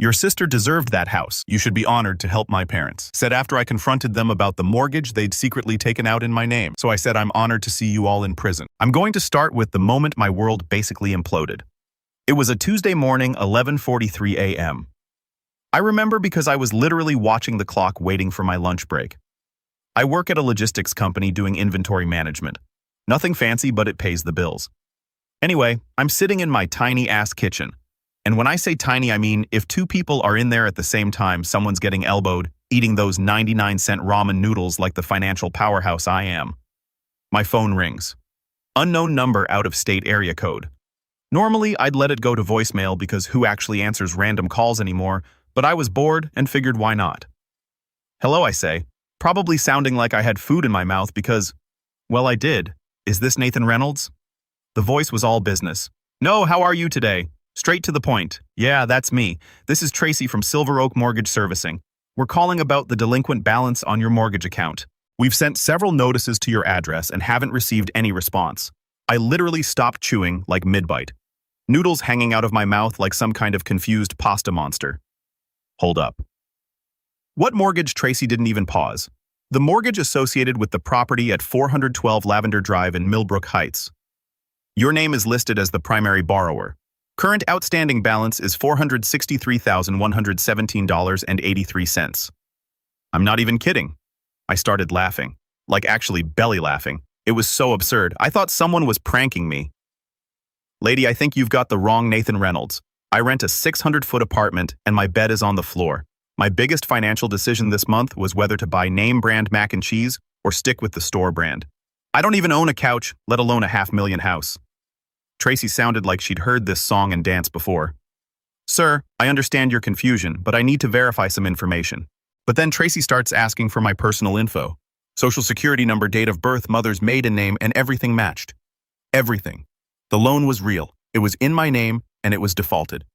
Your sister deserved that house. You should be honored to help my parents. Said after I confronted them about the mortgage they'd secretly taken out in my name. So I said I'm honored to see you all in prison. I'm going to start with the moment my world basically imploded. It was a Tuesday morning, 11:43 a.m. I remember because I was literally watching the clock waiting for my lunch break. I work at a logistics company doing inventory management. Nothing fancy, but it pays the bills. Anyway, I'm sitting in my tiny-ass kitchen. And when I say tiny, I mean if two people are in there at the same time, someone's getting elbowed, eating those 99-cent ramen noodles like the financial powerhouse I am. My phone rings. Unknown number, out-of-state area code. Normally, I'd let it go to voicemail because who actually answers random calls anymore, but I was bored and figured why not. Hello, I say, probably sounding like I had food in my mouth because, well, I did. Is this Nathan Reynolds? The voice was all business. No, how are you today? Straight to the point. Yeah, that's me. This is Tracy from Silver Oak Mortgage Servicing. We're calling about the delinquent balance on your mortgage account. We've sent several notices to your address and haven't received any response. I literally stopped chewing like mid-bite. Noodles hanging out of my mouth like some kind of confused pasta monster. Hold up. What mortgage? Tracy didn't even pause. The mortgage associated with the property at 412 Lavender Drive in Millbrook Heights. Your name is listed as the primary borrower. Current outstanding balance is $463,117.83. I'm not even kidding. I started laughing. Like actually belly laughing. It was so absurd. I thought someone was pranking me. Lady, I think you've got the wrong Nathan Reynolds. I rent a 600-foot apartment and my bed is on the floor. My biggest financial decision this month was whether to buy name brand mac and cheese or stick with the store brand. I don't even own a couch, let alone a $500,000 house. Tracy sounded like she'd heard this song and dance before. Sir, I understand your confusion, but I need to verify some information. But then Tracy starts asking for my personal info. Social security number, date of birth, mother's maiden name, and everything matched. Everything. The loan was real. It was in my name, and it was defaulted.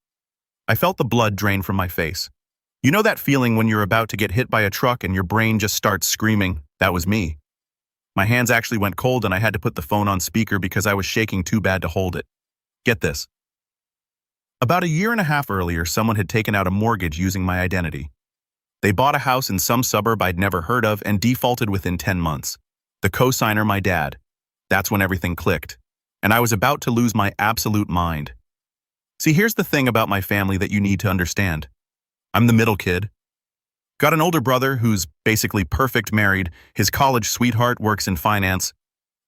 I felt the blood drain from my face. You know that feeling when you're about to get hit by a truck and your brain just starts screaming? That was me. My hands actually went cold and I had to put the phone on speaker because I was shaking too bad to hold it. Get this. About a year and a half earlier, someone had taken out a mortgage using my identity. They bought a house in some suburb I'd never heard of and defaulted within 10 months. The co-signer, my dad. That's when everything clicked. And I was about to lose my absolute mind. See, here's the thing about my family that you need to understand. I'm the middle kid. Got an older brother who's basically perfect married, his college sweetheart works in finance,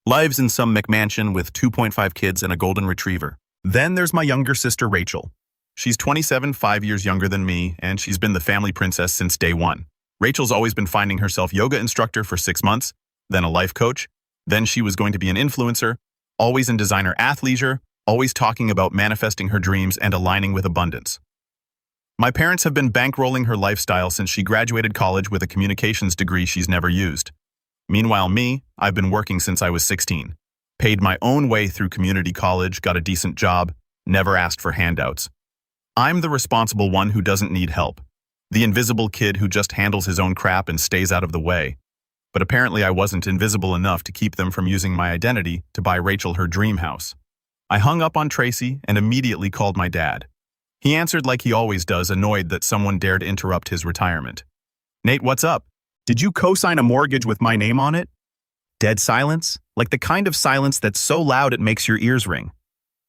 lives in some McMansion with 2.5 kids and a golden retriever. Then there's my younger sister Rachel. She's 27, 5 years younger than me, and she's been the family princess since day one. Rachel's always been finding herself yoga instructor for 6 months, then a life coach, then she was going to be an influencer, always in designer athleisure, always talking about manifesting her dreams and aligning with abundance. My parents have been bankrolling her lifestyle since she graduated college with a communications degree she's never used. Meanwhile, me, I've been working since I was 16. Paid my own way through community college, got a decent job, never asked for handouts. I'm the responsible one who doesn't need help. The invisible kid who just handles his own crap and stays out of the way. But apparently I wasn't invisible enough to keep them from using my identity to buy Rachel her dream house. I hung up on Tracy and immediately called my dad. He answered like he always does, annoyed that someone dared interrupt his retirement. Nate, what's up? Did you co-sign a mortgage with my name on it? Dead silence? Like the kind of silence that's so loud it makes your ears ring.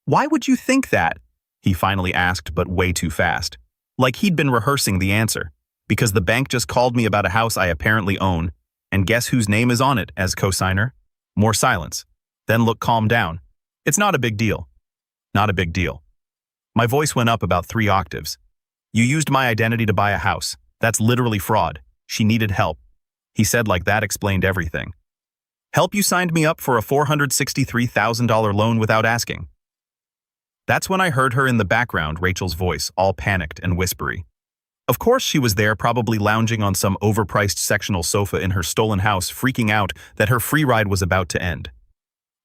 Why would you think that? He finally asked, but way too fast. Like he'd been rehearsing the answer. Because the bank just called me about a house I apparently own, and guess whose name is on it as co-signer? More silence. Then look, calm down. It's not a big deal. Not a big deal. My voice went up about 3 octaves. You used my identity to buy a house. That's literally fraud. She needed help. He said like that explained everything. Help? You signed me up for a $463,000 loan without asking. That's when I heard her in the background, Rachel's voice, all panicked and whispery. Of course she was there, probably lounging on some overpriced sectional sofa in her stolen house, freaking out that her free ride was about to end.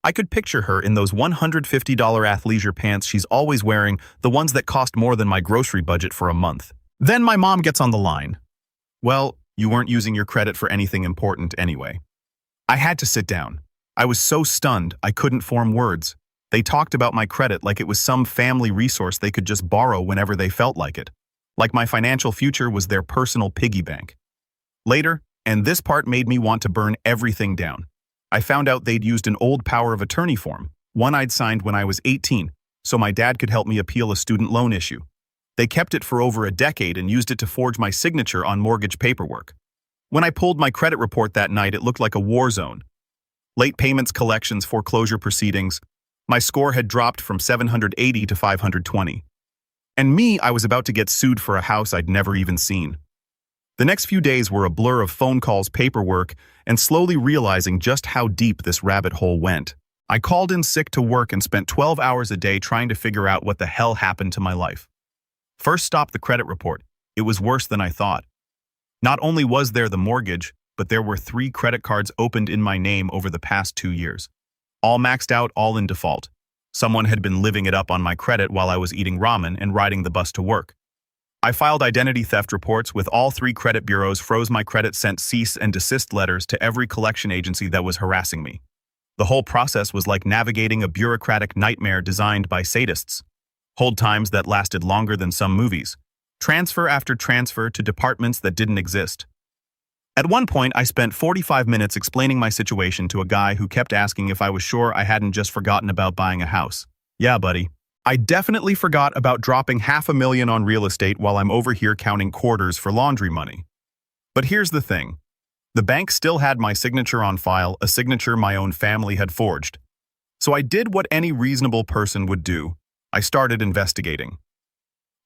I could picture her in those $150 athleisure pants she's always wearing, the ones that cost more than my grocery budget for a month. Then my mom gets on the line. Well, you weren't using your credit for anything important anyway. I had to sit down. I was so stunned I couldn't form words. They talked about my credit like it was some family resource they could just borrow whenever they felt like it. like my financial future was their personal piggy bank. Later, and this part made me want to burn everything down, I found out they'd used an old power of attorney form, one I'd signed when I was 18, so my dad could help me appeal a student loan issue. They kept it for over a decade and used it to forge my signature on mortgage paperwork. When I pulled my credit report that night, it looked like a war zone. Late payments, collections, foreclosure proceedings. My score had dropped from 780 to 520. And me, I was about to get sued for a house I'd never even seen. The next few days were a blur of phone calls, paperwork, and slowly realizing just how deep this rabbit hole went. I called in sick to work and spent 12 hours a day trying to figure out what the hell happened to my life. First stop, the credit report. It was worse than I thought. Not only was there the mortgage, but there were 3 credit cards opened in my name over the past 2 years. All maxed out, all in default. Someone had been living it up on my credit while I was eating ramen and riding the bus to work. I filed identity theft reports with all 3 credit bureaus, froze my credit, sent cease and desist letters to every collection agency that was harassing me. The whole process was like navigating a bureaucratic nightmare designed by sadists. Hold times that lasted longer than some movies. Transfer after transfer to departments that didn't exist. At one point, I spent 45 minutes explaining my situation to a guy who kept asking if I was sure I hadn't just forgotten about buying a house. Yeah, buddy. I definitely forgot about dropping $500,000 on real estate while I'm over here counting quarters for laundry money. But here's the thing. The bank still had my signature on file, a signature my own family had forged. So I did what any reasonable person would do. I started investigating.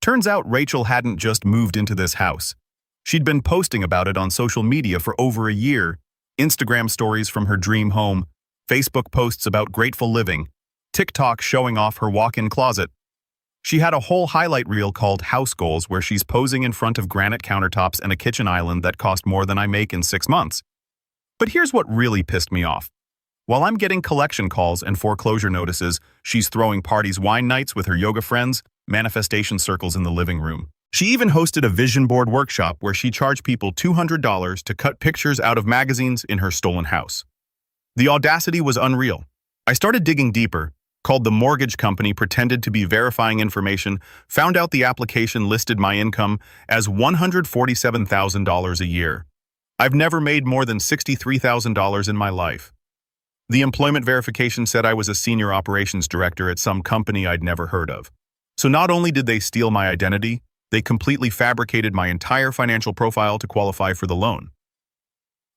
Turns out Rachel hadn't just moved into this house. She'd been posting about it on social media for over a year. Instagram stories from her dream home, Facebook posts about grateful living, TikTok showing off her walk-in closet. She had a whole highlight reel called House Goals where she's posing in front of granite countertops and a kitchen island that cost more than I make in 6 months. But here's what really pissed me off. While I'm getting collection calls and foreclosure notices, she's throwing parties, wine nights with her yoga friends, manifestation circles in the living room. She even hosted a vision board workshop where she charged people $200 to cut pictures out of magazines in her stolen house. The audacity was unreal. I started digging deeper, called the mortgage company, pretended to be verifying information, found out the application listed my income as $147,000 a year. I've never made more than $63,000 in my life. The employment verification said I was a senior operations director at some company I'd never heard of. So not only did they steal my identity, they completely fabricated my entire financial profile to qualify for the loan.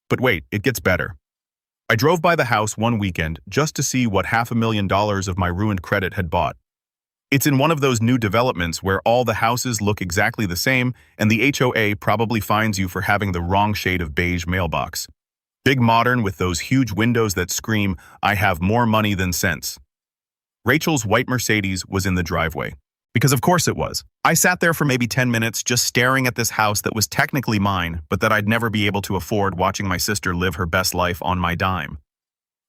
But wait, it gets better. I drove by the house one weekend just to see what $500,000 of my ruined credit had bought. It's in one of those new developments where all the houses look exactly the same and the HOA probably fines you for having the wrong shade of beige mailbox. Big modern with those huge windows that scream, "I have more money than sense." Rachel's white Mercedes was in the driveway. Because of course it was. I sat there for maybe 10 minutes just staring at this house that was technically mine, but that I'd never be able to afford, watching my sister live her best life on my dime.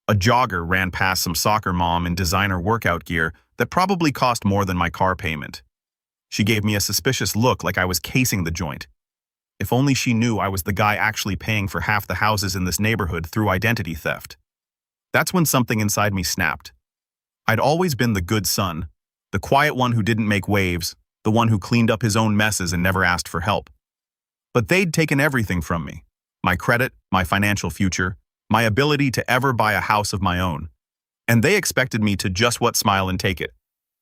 A jogger ran past some soccer mom in designer workout gear that probably cost more than my car payment. She gave me a suspicious look like I was casing the joint. If only she knew I was the guy actually paying for half the houses in this neighborhood through identity theft. That's when something inside me snapped. I'd always been the good son, the quiet one who didn't make waves, the one who cleaned up his own messes and never asked for help. But they'd taken everything from me. My credit, my financial future, my ability to ever buy a house of my own. And they expected me to just smile and take it.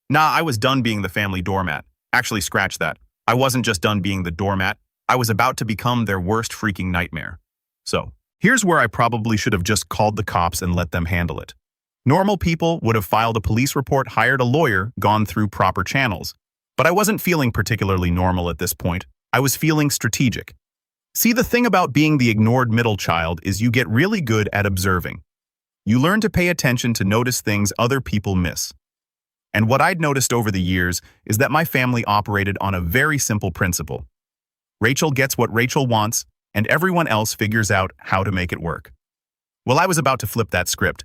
Nah, I was done being the family doormat. Actually, scratch that. I wasn't just done being the doormat. I was about to become their worst freaking nightmare. So, here's where I probably should have just called the cops and let them handle it. Normal people would have filed a police report, hired a lawyer, gone through proper channels. But I wasn't feeling particularly normal at this point. I was feeling strategic. See, the thing about being the ignored middle child is you get really good at observing. You learn to pay attention to notice things other people miss. And what I'd noticed over the years is that my family operated on a very simple principle. Rachel gets what Rachel wants, and everyone else figures out how to make it work. Well, I was about to flip that script.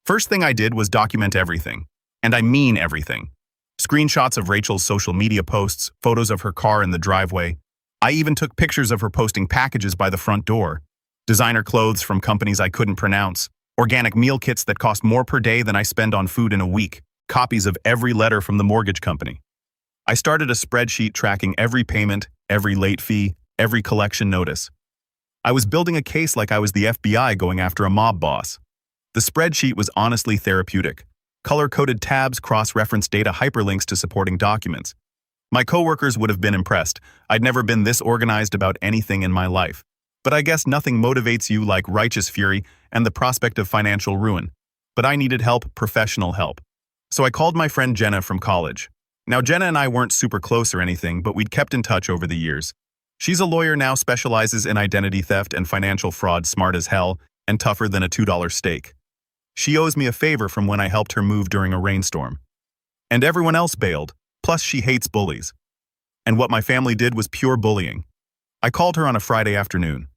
First thing I did was document everything. And I mean everything. Screenshots of Rachel's social media posts, photos of her car in the driveway. I even took pictures of her posting packages by the front door. Designer clothes from companies I couldn't pronounce. Organic meal kits that cost more per day than I spend on food in a week. Copies of every letter from the mortgage company. I started a spreadsheet tracking every payment, every late fee, every collection notice. I was building a case like I was the FBI going after a mob boss. The spreadsheet was honestly therapeutic. Color-coded tabs cross-referenced data hyperlinks to supporting documents. My coworkers would have been impressed. I'd never been this organized about anything in my life. But I guess nothing motivates you like righteous fury and the prospect of financial ruin. But I needed help, professional help. So I called my friend Jenna from college. Now, Jenna and I weren't super close or anything, but we'd kept in touch over the years. She's a lawyer now, specializes in identity theft and financial fraud, smart as hell, and tougher than a $2 steak. She owes me a favor from when I helped her move during a rainstorm. And everyone else bailed, plus she hates bullies. And what my family did was pure bullying. I called her on a Friday afternoon.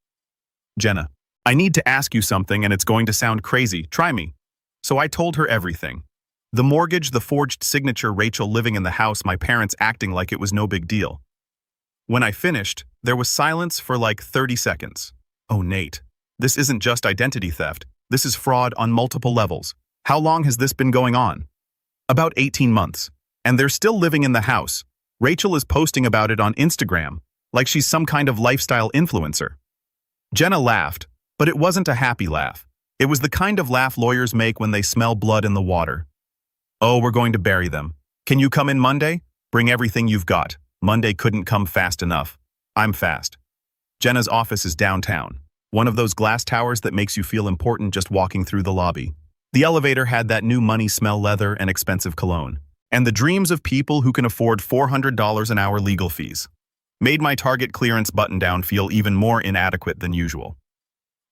Jenna, I need to ask you something and it's going to sound crazy, try me. So I told her everything. The mortgage, the forged signature, Rachel living in the house, my parents acting like it was no big deal. When I finished, there was silence for like 30 seconds. Oh, Nate, this isn't just identity theft. This is fraud on multiple levels. How long has this been going on? About 18 months. And they're still living in the house. Rachel is posting about it on Instagram, like she's some kind of lifestyle influencer. Jenna laughed, but it wasn't a happy laugh. It was the kind of laugh lawyers make when they smell blood in the water. Oh, we're going to bury them. Can you come in Monday? Bring everything you've got. Monday couldn't come fast enough. I'm fast. Jenna's office is downtown. One of those glass towers that makes you feel important just walking through the lobby. The elevator had that new money smell, leather and expensive cologne. And the dreams of people who can afford $400 an hour legal fees. Made my target clearance button-down feel even more inadequate than usual.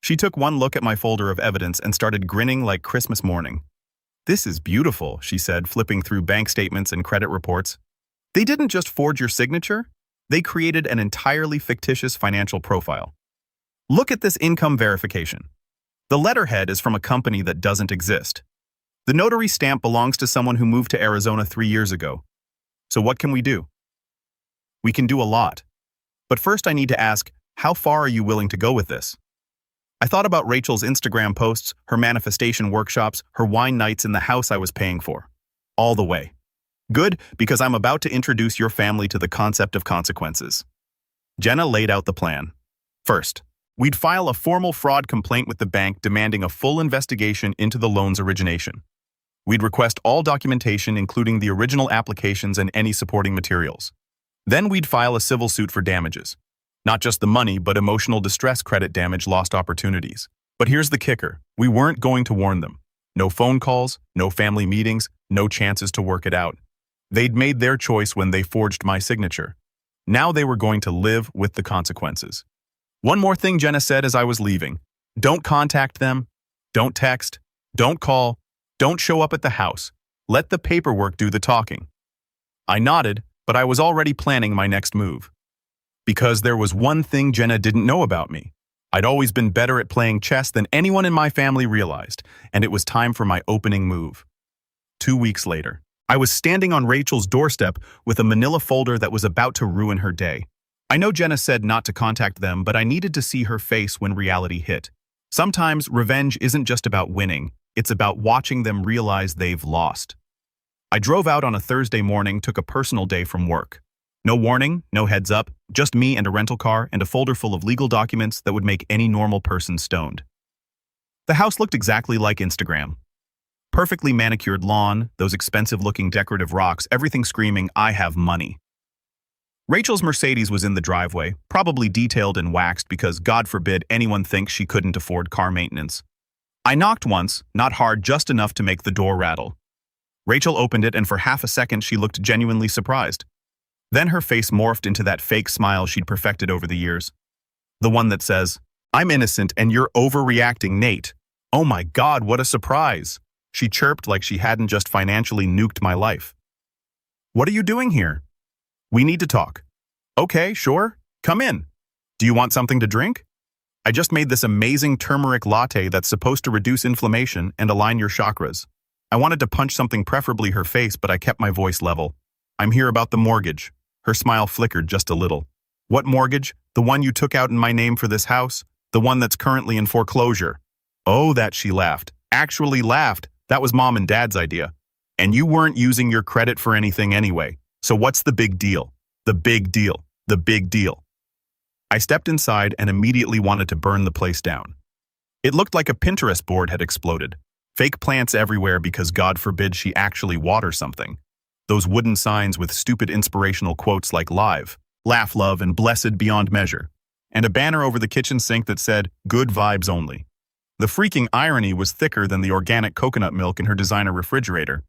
She took one look at my folder of evidence and started grinning like Christmas morning. This is beautiful, she said, flipping through bank statements and credit reports. They didn't just forge your signature, they created an entirely fictitious financial profile. Look at this income verification. The letterhead is from a company that doesn't exist. The notary stamp belongs to someone who moved to Arizona 3 years ago. So what can we do? We can do a lot. But first I need to ask, how far are you willing to go with this? I thought about Rachel's Instagram posts, her manifestation workshops, her wine nights in the house I was paying for. All the way. Good, because I'm about to introduce your family to the concept of consequences. Jenna laid out the plan. First, we'd file a formal fraud complaint with the bank demanding a full investigation into the loan's origination. We'd request all documentation, including the original applications and any supporting materials. Then we'd file a civil suit for damages. Not just the money, but emotional distress, credit damage, lost opportunities. But here's the kicker. We weren't going to warn them. No phone calls, no family meetings, no chances to work it out. They'd made their choice when they forged my signature. Now they were going to live with the consequences. One more thing Jenna said as I was leaving. Don't contact them. Don't text. Don't call. Don't show up at the house. Let the paperwork do the talking. I nodded, but I was already planning my next move. Because there was one thing Jenna didn't know about me. I'd always been better at playing chess than anyone in my family realized, and it was time for my opening move. 2 weeks later, I was standing on Rachel's doorstep with a manila folder that was about to ruin her day. I know Jenna said not to contact them, but I needed to see her face when reality hit. Sometimes revenge isn't just about winning, it's about watching them realize they've lost. I drove out on a Thursday morning, took a personal day from work. No warning, no heads up, just me and a rental car and a folder full of legal documents that would make any normal person stoned. The house looked exactly like Instagram. Perfectly manicured lawn, those expensive-looking decorative rocks, everything screaming, I have money. Rachel's Mercedes was in the driveway, probably detailed and waxed because God forbid anyone thinks she couldn't afford car maintenance. I knocked once, not hard, just enough to make the door rattle. Rachel opened it and for half a second she looked genuinely surprised. Then her face morphed into that fake smile she'd perfected over the years. The one that says, I'm innocent and you're overreacting, Nate. Oh my God, what a surprise. She chirped like she hadn't just financially nuked my life. What are you doing here? We need to talk. Okay, sure. Come in. Do you want something to drink? I just made this amazing turmeric latte that's supposed to reduce inflammation and align your chakras. I wanted to punch something, preferably her face, but I kept my voice level. I'm here about the mortgage. Her smile flickered just a little. What mortgage? The one you took out in my name for this house? The one that's currently in foreclosure. Oh, that, she laughed. Actually laughed. That was Mom and Dad's idea. And you weren't using your credit for anything anyway. So what's the big deal? The big deal. The big deal. I stepped inside and immediately wanted to burn the place down. It looked like a Pinterest board had exploded. Fake plants everywhere because God forbid she actually waters something. Those wooden signs with stupid inspirational quotes like live, laugh, love, and blessed beyond measure. And a banner over the kitchen sink that said, good vibes only. The freaking irony was thicker than the organic coconut milk in her designer refrigerator.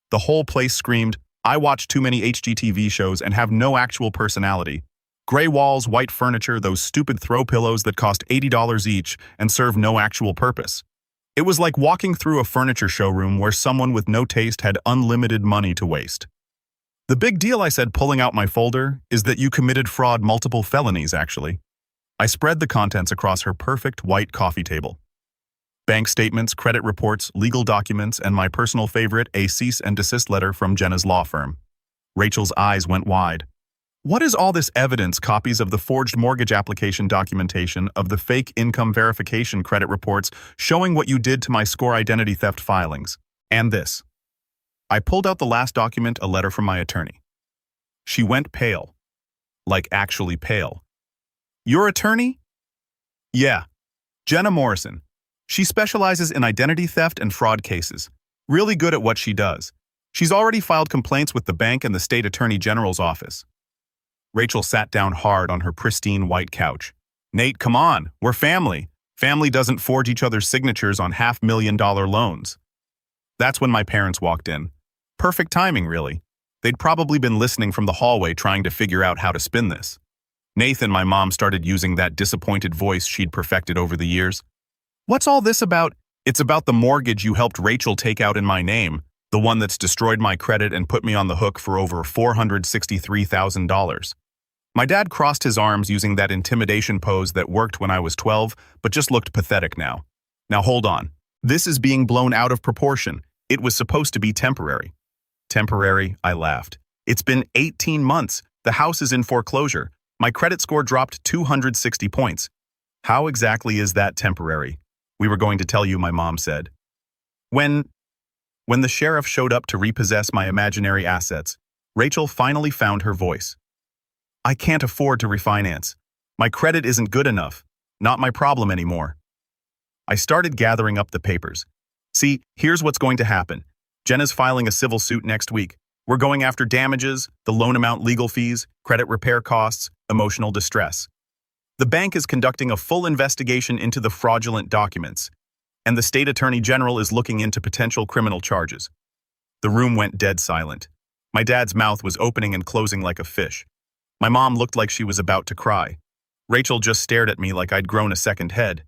The whole place screamed, I watch too many HGTV shows and have no actual personality. Gray walls, white furniture, those stupid throw pillows that cost $80 each and serve no actual purpose. It was like walking through a furniture showroom where someone with no taste had unlimited money to waste. The big deal, I said, pulling out my folder, is that you committed fraud, multiple felonies, actually. I spread the contents across her perfect white coffee table. Bank statements, credit reports, legal documents, and my personal favorite, a cease and desist letter from Jenna's law firm. Rachel's eyes went wide. What is all this evidence? Copies of the forged mortgage application documentation, of the fake income verification credit reports showing what you did to my score identity theft filings. And this. I pulled out the last document, a letter from my attorney. She went pale. Like actually pale. Your attorney? Yeah. Jenna Morrison. She specializes in identity theft and fraud cases. Really good at what she does. She's already filed complaints with the bank and the state attorney general's office. Rachel sat down hard on her pristine white couch. Nate, come on, we're family. Family doesn't forge each other's signatures on $500,000 loans. That's when my parents walked in. Perfect timing, really. They'd probably been listening from the hallway trying to figure out how to spin this. Nathan, my mom, started using that disappointed voice she'd perfected over the years. What's all this about? It's about the mortgage you helped Rachel take out in my name, the one that's destroyed my credit and put me on the hook for over $463,000. My dad crossed his arms using that intimidation pose that worked when I was 12, but just looked pathetic now. Now hold on. This is being blown out of proportion. It was supposed to be temporary. Temporary, I laughed. It's been 18 months. The house is in foreclosure. My credit score dropped 260 points. How exactly is that temporary? We were going to tell you, my mom said. When the sheriff showed up to repossess my imaginary assets, Rachel finally found her voice. I can't afford to refinance. My credit isn't good enough. Not my problem anymore. I started gathering up the papers. See, here's what's going to happen. Jenna's filing a civil suit next week. We're going after damages, the loan amount, legal fees, credit repair costs, emotional distress. The bank is conducting a full investigation into the fraudulent documents, and the state attorney general is looking into potential criminal charges. The room went dead silent. My dad's mouth was opening and closing like a fish. My mom looked like she was about to cry. Rachel just stared at me like I'd grown a second head.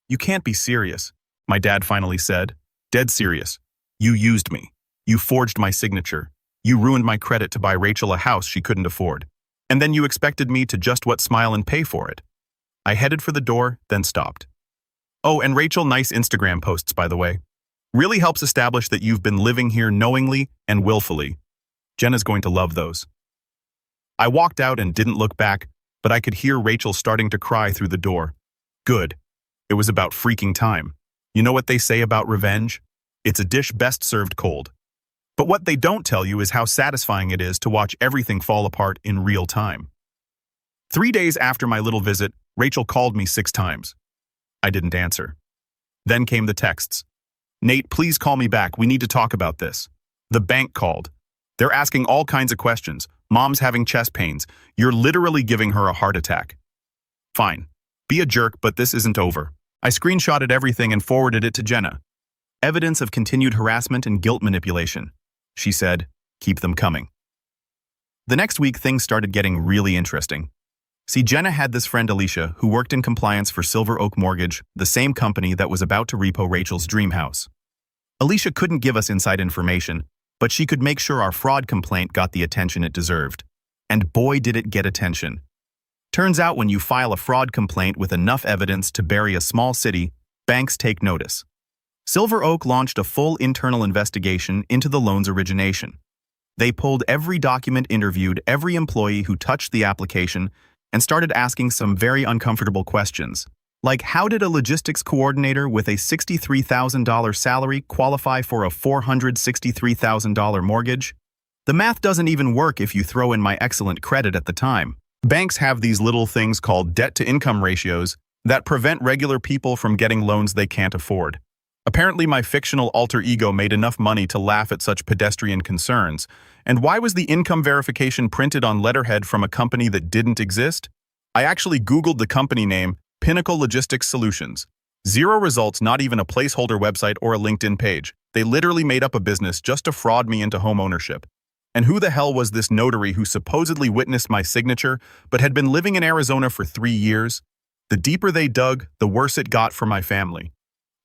You can't be serious, my dad finally said. Dead serious. You used me. You forged my signature. You ruined my credit to buy Rachel a house she couldn't afford. And then you expected me to just smile and pay for it. I headed for the door, then stopped. Oh, and Rachel, nice Instagram posts, by the way. Really helps establish that you've been living here knowingly and willfully. Jenna's going to love those. I walked out and didn't look back, but I could hear Rachel starting to cry through the door. Good. It was about freaking time. You know what they say about revenge? It's a dish best served cold. But what they don't tell you is how satisfying it is to watch everything fall apart in real time. 3 days after my little visit, Rachel called me 6 times. I didn't answer. Then came the texts. Nate, please call me back. We need to talk about this. The bank called. They're asking all kinds of questions. Mom's having chest pains. You're literally giving her a heart attack. Fine. Be a jerk, but this isn't over. I screenshotted everything and forwarded it to Jenna. Evidence of continued harassment and guilt manipulation. She said, keep them coming. The next week, things started getting really interesting. See, Jenna had this friend Alicia who worked in compliance for Silver Oak Mortgage, the same company that was about to repo Rachel's dream house. Alicia couldn't give us inside information, but she could make sure our fraud complaint got the attention it deserved. And boy, did it get attention. Turns out when you file a fraud complaint with enough evidence to bury a small city, banks take notice. Silver Oak launched a full internal investigation into the loan's origination. They pulled every document, interviewed every employee who touched the application, and started asking some very uncomfortable questions, like how did a logistics coordinator with a $63,000 salary qualify for a $463,000 mortgage? The math doesn't even work if you throw in my excellent credit at the time. Banks have these little things called debt-to-income ratios that prevent regular people from getting loans they can't afford. Apparently, my fictional alter ego made enough money to laugh at such pedestrian concerns. And why was the income verification printed on letterhead from a company that didn't exist? I actually Googled the company name, Pinnacle Logistics Solutions. Zero results, not even a placeholder website or a LinkedIn page. They literally made up a business just to fraud me into home ownership. And who the hell was this notary who supposedly witnessed my signature, but had been living in Arizona for 3 years? The deeper they dug, the worse it got for my family.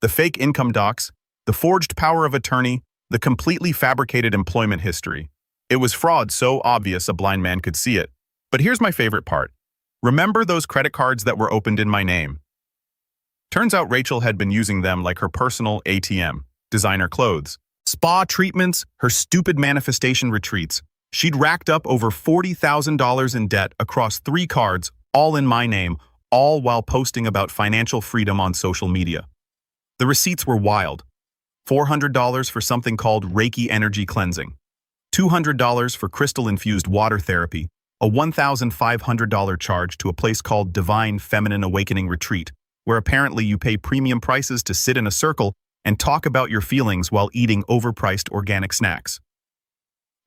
The fake income docs, the forged power of attorney, the completely fabricated employment history. It was fraud so obvious a blind man could see it. But here's my favorite part. Remember those credit cards that were opened in my name? Turns out Rachel had been using them like her personal ATM, designer clothes, spa treatments, her stupid manifestation retreats. She'd racked up over $40,000 in debt across 3 cards, all in my name, all while posting about financial freedom on social media. The receipts were wild. $400 for something called Reiki energy cleansing, $200 for crystal-infused water therapy, a $1,500 charge to a place called Divine Feminine Awakening Retreat, where apparently you pay premium prices to sit in a circle and talk about your feelings while eating overpriced organic snacks.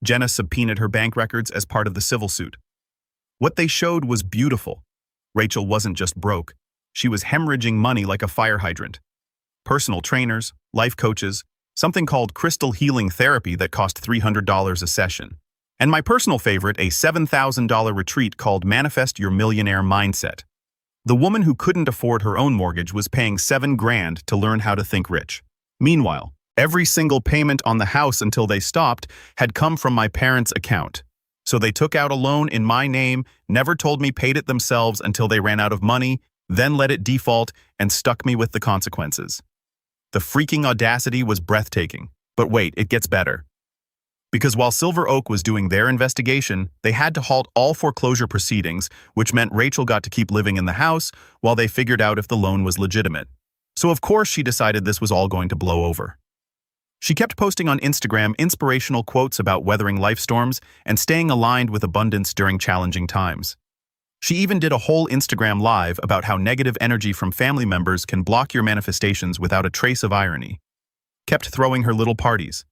Jenna subpoenaed her bank records as part of the civil suit. What they showed was beautiful. Rachel wasn't just broke. She was hemorrhaging money like a fire hydrant. Personal trainers, life coaches, something called crystal healing therapy that cost $300 a session. And my personal favorite, a $7,000 retreat called Manifest Your Millionaire Mindset. The woman who couldn't afford her own mortgage was paying $7,000 to learn how to think rich. Meanwhile, every single payment on the house until they stopped had come from my parents' account. So they took out a loan in my name, never told me paid it themselves until they ran out of money, then let it default and stuck me with the consequences. The freaking audacity was breathtaking. But wait, it gets better. Because while Silver Oak was doing their investigation, they had to halt all foreclosure proceedings, which meant Rachel got to keep living in the house while they figured out if the loan was legitimate. So of course she decided this was all going to blow over. She kept posting on Instagram inspirational quotes about weathering life storms and staying aligned with abundance during challenging times. She even did a whole Instagram live about how negative energy from family members can block your manifestations without a trace of irony. Kept throwing her little parties.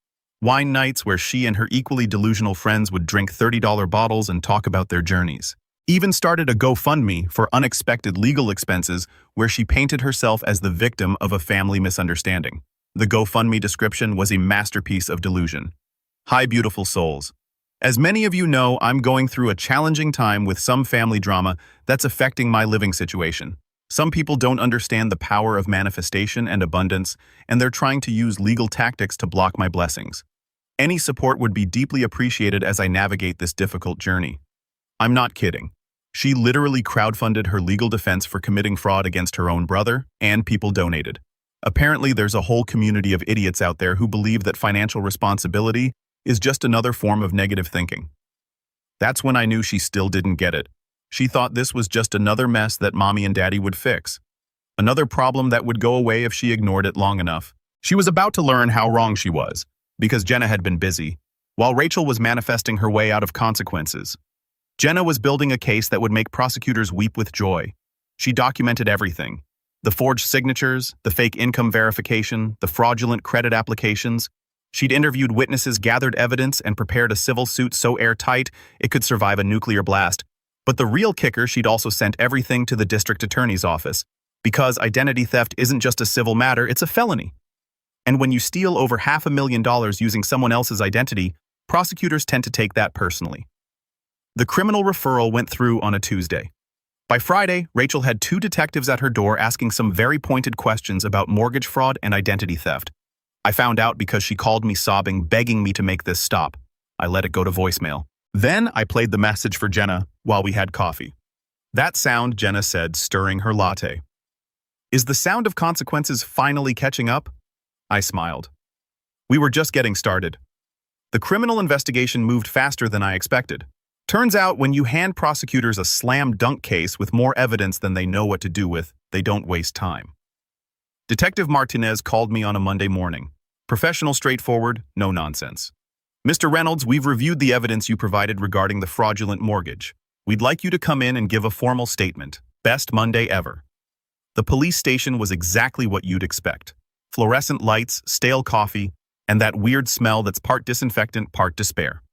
Wine nights where she and her equally delusional friends would drink $30 bottles and talk about their journeys. Even started a GoFundMe for unexpected legal expenses where she painted herself as the victim of a family misunderstanding. The GoFundMe description was a masterpiece of delusion. Hi, beautiful souls. As many of you know, I'm going through a challenging time with some family drama that's affecting my living situation. Some people don't understand the power of manifestation and abundance, and they're trying to use legal tactics to block my blessings. Any support would be deeply appreciated as I navigate this difficult journey. I'm not kidding. She literally crowdfunded her legal defense for committing fraud against her own brother, and people donated. Apparently, there's a whole community of idiots out there who believe that financial responsibility is just another form of negative thinking. That's when I knew she still didn't get it. She thought this was just another mess that mommy and daddy would fix. Another problem that would go away if she ignored it long enough. She was about to learn how wrong she was, because Jenna had been busy, while Rachel was manifesting her way out of consequences. Jenna was building a case that would make prosecutors weep with joy. She documented everything. The forged signatures, the fake income verification, the fraudulent credit applications. She'd interviewed witnesses, gathered evidence, and prepared a civil suit so airtight it could survive a nuclear blast. But the real kicker, she'd also sent everything to the district attorney's office. Because identity theft isn't just a civil matter, it's a felony. And when you steal over $500,000 using someone else's identity, prosecutors tend to take that personally. The criminal referral went through on a Tuesday. By Friday, Rachel had 2 detectives at her door asking some very pointed questions about mortgage fraud and identity theft. I found out because she called me sobbing, begging me to make this stop. I let it go to voicemail. Then I played the message for Jenna while we had coffee. That sound, Jenna said, stirring her latte. Is the sound of consequences finally catching up? I smiled. We were just getting started. The criminal investigation moved faster than I expected. Turns out when you hand prosecutors a slam dunk case with more evidence than they know what to do with, they don't waste time. Detective Martinez called me on a Monday morning. Professional, straightforward, no nonsense. Mr. Reynolds, we've reviewed the evidence you provided regarding the fraudulent mortgage. We'd like you to come in and give a formal statement. Best Monday ever. The police station was exactly what you'd expect. Fluorescent lights, stale coffee, and that weird smell that's part disinfectant, part despair.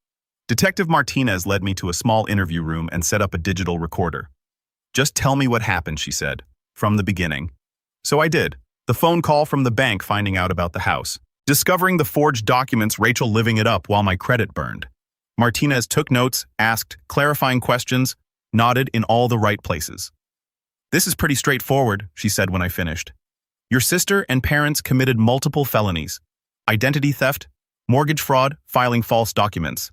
Detective Martinez led me to a small interview room and set up a digital recorder. Just tell me what happened, she said, from the beginning. So I did. The phone call from the bank finding out about the house. Discovering the forged documents, Rachel living it up while my credit burned. Martinez took notes, asked clarifying questions, nodded in all the right places. This is pretty straightforward, she said when I finished. Your sister and parents committed multiple felonies. Identity theft, mortgage fraud, filing false documents.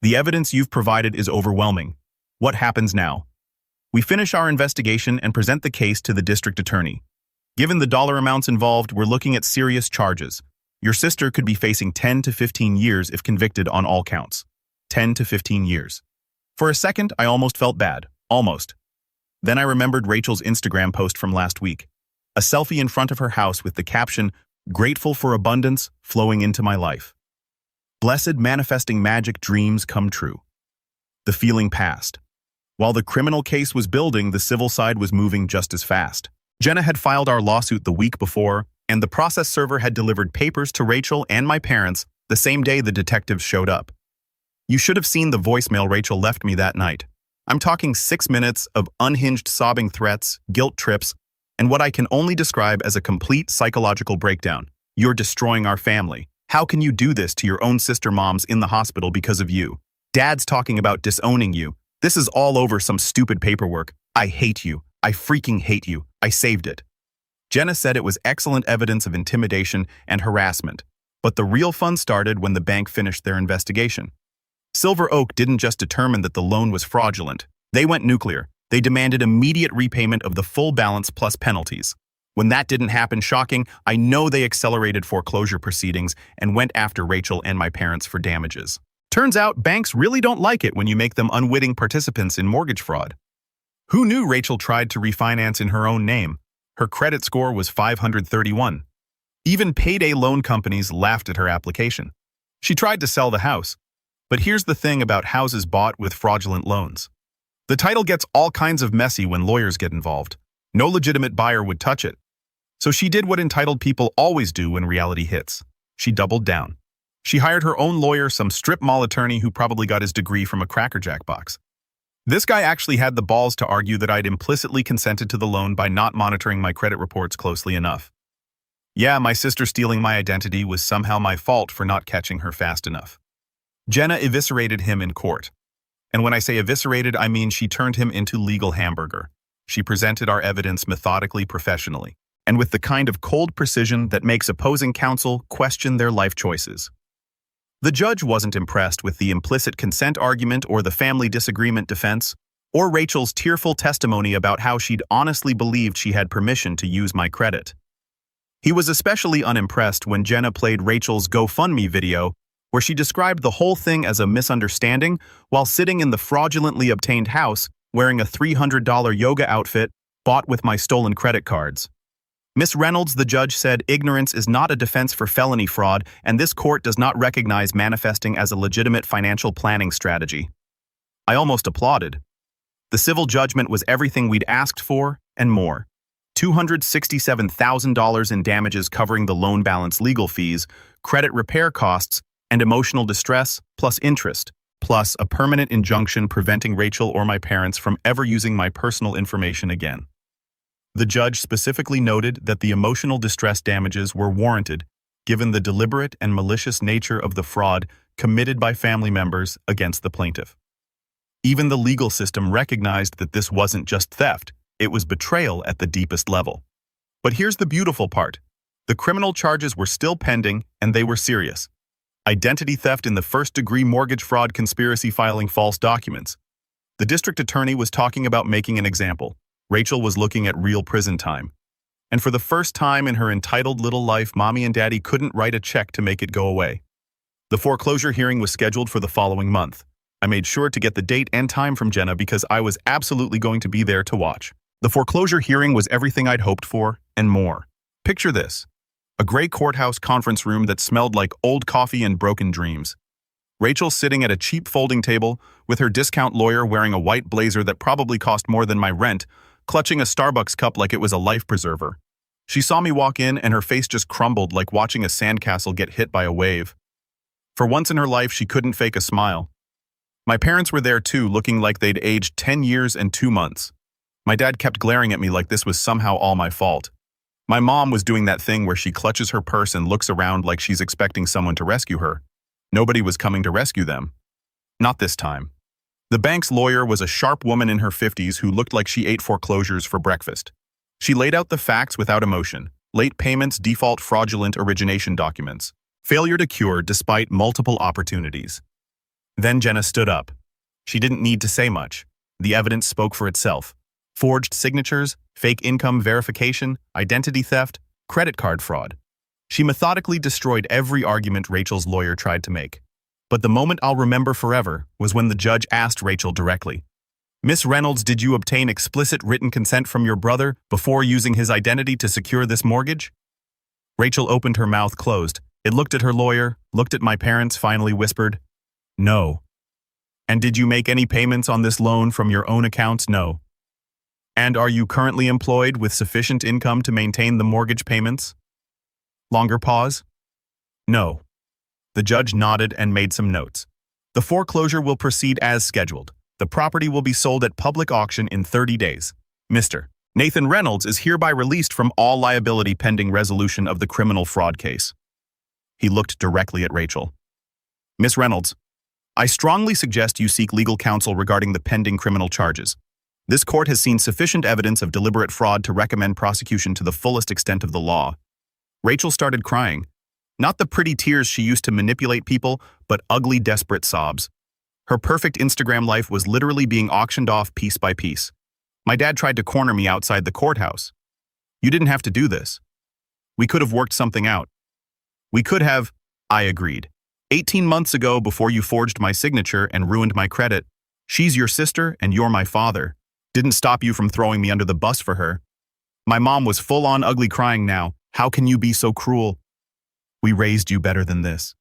The evidence you've provided is overwhelming. What happens now? We finish our investigation and present the case to the district attorney. Given the dollar amounts involved, we're looking at serious charges. Your sister could be facing 10 to 15 years if convicted on all counts. 10 to 15 years. For a second, I almost felt bad. Almost. Then I remembered Rachel's Instagram post from last week. A selfie in front of her house with the caption, "Grateful for abundance flowing into my life. Blessed manifesting magic dreams come true." The feeling passed. While the criminal case was building, the civil side was moving just as fast. Jenna had filed our lawsuit the week before, and the process server had delivered papers to Rachel and my parents the same day the detectives showed up. You should have seen the voicemail Rachel left me that night. I'm talking 6 minutes of unhinged sobbing threats, guilt trips, and what I can only describe as a complete psychological breakdown. You're destroying our family. How can you do this to your own sister moms in the hospital because of you? Dad's talking about disowning you. This is all over some stupid paperwork. I hate you. I freaking hate you. I saved it. Jenna said it was excellent evidence of intimidation and harassment, but the real fun started when the bank finished their investigation. Silver Oak didn't just determine that the loan was fraudulent. They went nuclear. They demanded immediate repayment of the full balance plus penalties. When that didn't happen, shocking, I know they accelerated foreclosure proceedings and went after Rachel and my parents for damages. Turns out banks really don't like it when you make them unwitting participants in mortgage fraud. Who knew Rachel tried to refinance in her own name? Her credit score was 531. Even payday loan companies laughed at her application. She tried to sell the house. But here's the thing about houses bought with fraudulent loans. The title gets all kinds of messy when lawyers get involved. No legitimate buyer would touch it. So she did what entitled people always do when reality hits. She doubled down. She hired her own lawyer, some strip mall attorney who probably got his degree from a Cracker Jack box. This guy actually had the balls to argue that I'd implicitly consented to the loan by not monitoring my credit reports closely enough. Yeah, my sister stealing my identity was somehow my fault for not catching her fast enough. Jenna eviscerated him in court. And when I say eviscerated, I mean she turned him into legal hamburger. She presented our evidence methodically, professionally, and with the kind of cold precision that makes opposing counsel question their life choices. The judge wasn't impressed with the implicit consent argument or the family disagreement defense, or Rachel's tearful testimony about how she'd honestly believed she had permission to use my credit. He was especially unimpressed when Jenna played Rachel's GoFundMe video, where she described the whole thing as a misunderstanding while sitting in the fraudulently obtained house wearing a $300 yoga outfit bought with my stolen credit cards. Miss Reynolds, the judge, said ignorance is not a defense for felony fraud, and this court does not recognize manifesting as a legitimate financial planning strategy. I almost applauded. The civil judgment was everything we'd asked for and more. $267,000 in damages covering the loan balance legal fees, credit repair costs, and emotional distress, plus interest, plus a permanent injunction preventing Rachel or my parents from ever using my personal information again. The judge specifically noted that the emotional distress damages were warranted given the deliberate and malicious nature of the fraud committed by family members against the plaintiff. Even the legal system recognized that this wasn't just theft, it was betrayal at the deepest level. But here's the beautiful part. The criminal charges were still pending, and they were serious. Identity theft in the first-degree mortgage fraud conspiracy, filing false documents. The district attorney was talking about making an example. Rachel was looking at real prison time. And for the first time in her entitled little life, Mommy and Daddy couldn't write a check to make it go away. The foreclosure hearing was scheduled for the following month. I made sure to get the date and time from Jenna because I was absolutely going to be there to watch. The foreclosure hearing was everything I'd hoped for, and more. Picture this. A gray courthouse conference room that smelled like old coffee and broken dreams. Rachel sitting at a cheap folding table with her discount lawyer wearing a white blazer that probably cost more than my rent, clutching a Starbucks cup like it was a life preserver. She saw me walk in and her face just crumbled like watching a sandcastle get hit by a wave. For once in her life, she couldn't fake a smile. My parents were there too, looking like they'd aged 10 years and 2 months. My dad kept glaring at me like this was somehow all my fault. My mom was doing that thing where she clutches her purse and looks around like she's expecting someone to rescue her. Nobody was coming to rescue them. Not this time. The bank's lawyer was a sharp woman in her 50s who looked like she ate foreclosures for breakfast. She laid out the facts without emotion: late payments, default, fraudulent origination documents, failure to cure despite multiple opportunities. Then Jenna stood up. She didn't need to say much. The evidence spoke for itself. Forged signatures, fake income verification, identity theft, credit card fraud. She methodically destroyed every argument Rachel's lawyer tried to make. But the moment I'll remember forever was when the judge asked Rachel directly, "Miss Reynolds, did you obtain explicit written consent from your brother before using his identity to secure this mortgage?" Rachel opened her mouth closed. It looked at her lawyer, looked at my parents, finally whispered, "No." "And did you make any payments on this loan from your own accounts?" "No." "And are you currently employed with sufficient income to maintain the mortgage payments?" Longer pause. "No." The judge nodded and made some notes. "The foreclosure will proceed as scheduled. The property will be sold at public auction in 30 days. Mr. Nathan Reynolds is hereby released from all liability pending resolution of the criminal fraud case." He looked directly at Rachel. "Miss Reynolds, I strongly suggest you seek legal counsel regarding the pending criminal charges. This court has seen sufficient evidence of deliberate fraud to recommend prosecution to the fullest extent of the law." Rachel started crying. Not the pretty tears she used to manipulate people, but ugly, desperate sobs. Her perfect Instagram life was literally being auctioned off piece by piece. My dad tried to corner me outside the courthouse. "You didn't have to do this. We could have worked something out." "We could have," I agreed. 18 months ago, before you forged my signature and ruined my credit, she's your sister and you're my father. Didn't stop you from throwing me under the bus for her." My mom was full-on ugly crying now. "How can you be so cruel? We raised you better than this."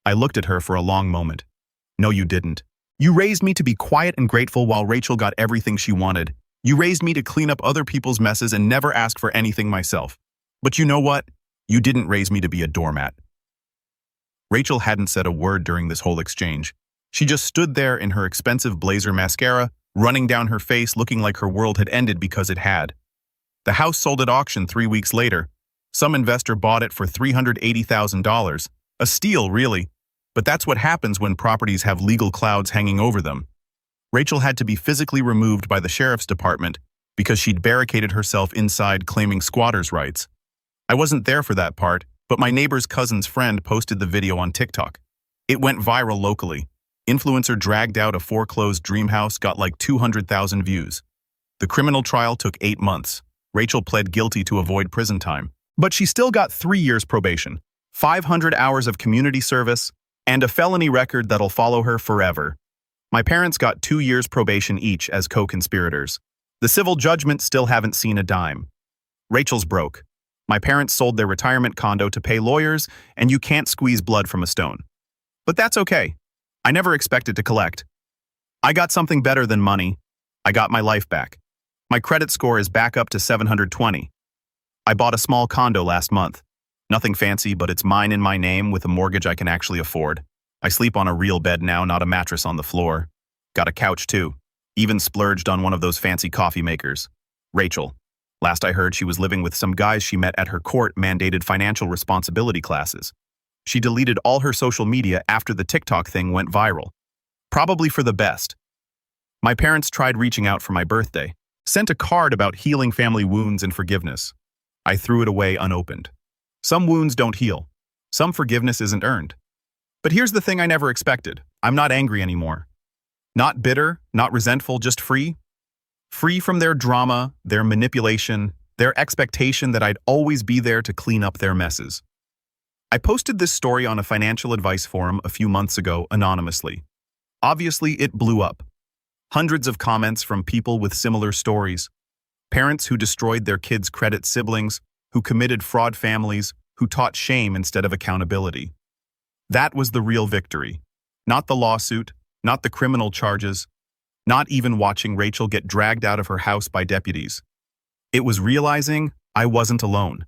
I looked at her for a long moment. "No, you didn't. You raised me to be quiet and grateful while Rachel got everything she wanted. You raised me to clean up other people's messes and never ask for anything myself. But you know what? You didn't raise me to be a doormat." Rachel hadn't said a word during this whole exchange. She just stood there in her expensive blazer mascara, running down her face, looking like her world had ended because it had. The house sold at auction 3 weeks later. Some investor bought it for $380,000. A steal, really. But that's what happens when properties have legal clouds hanging over them. Rachel had to be physically removed by the sheriff's department because she'd barricaded herself inside claiming squatters' rights. I wasn't there for that part, but my neighbor's cousin's friend posted the video on TikTok. It went viral locally. Influencer dragged out a foreclosed dream house, got like 200,000 views. The criminal trial took 8 months. Rachel pled guilty to avoid prison time. But she still got 3 years probation, 500 hours of community service, and a felony record that'll follow her forever. My parents got 2 years probation each as co-conspirators. The civil judgment still haven't seen a dime. Rachel's broke. My parents sold their retirement condo to pay lawyers, and you can't squeeze blood from a stone. But that's okay. I never expected to collect. I got something better than money. I got my life back. My credit score is back up to 720. I bought a small condo last month. Nothing fancy, but it's mine in my name with a mortgage I can actually afford. I sleep on a real bed now, not a mattress on the floor. Got a couch too. Even splurged on one of those fancy coffee makers. Rachel. Last I heard, she was living with some guys she met at her court-mandated financial responsibility classes. She deleted all her social media after the TikTok thing went viral. Probably for the best. My parents tried reaching out for my birthday. Sent a card about healing family wounds and forgiveness. I threw it away unopened. Some wounds don't heal. Some forgiveness isn't earned. But here's the thing I never expected. I'm not angry anymore. Not bitter, not resentful, just free. Free from their drama, their manipulation, their expectation that I'd always be there to clean up their messes. I posted this story on a financial advice forum a few months ago anonymously. Obviously, it blew up. Hundreds of comments from people with similar stories. Parents who destroyed their kids' credit, siblings who committed fraud, families who taught shame instead of accountability. That was the real victory. Not the lawsuit, not the criminal charges, not even watching Rachel get dragged out of her house by deputies. It was realizing I wasn't alone.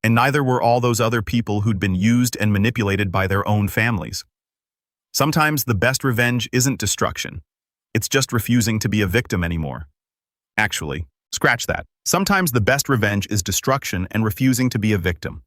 And neither were all those other people who'd been used and manipulated by their own families. Sometimes the best revenge isn't destruction. It's just refusing to be a victim anymore. Actually, scratch that. Sometimes the best revenge is destruction and refusing to be a victim.